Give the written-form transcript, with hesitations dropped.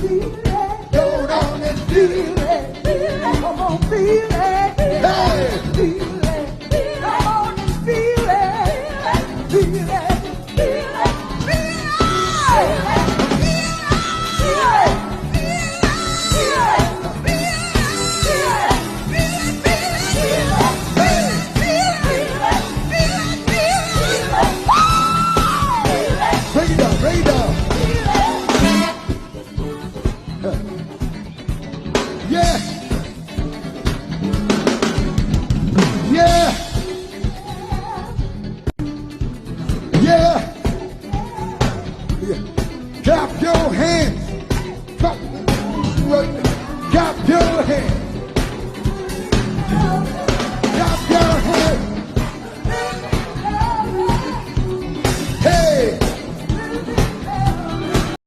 Go down and feel it. Come on, feel it. Hey. Feel it. Come on and feel it. Feel it. Feel it. Break it down, break it down. Yeah. Yeah. Yeah. Yeah. Clap your hands. Clap.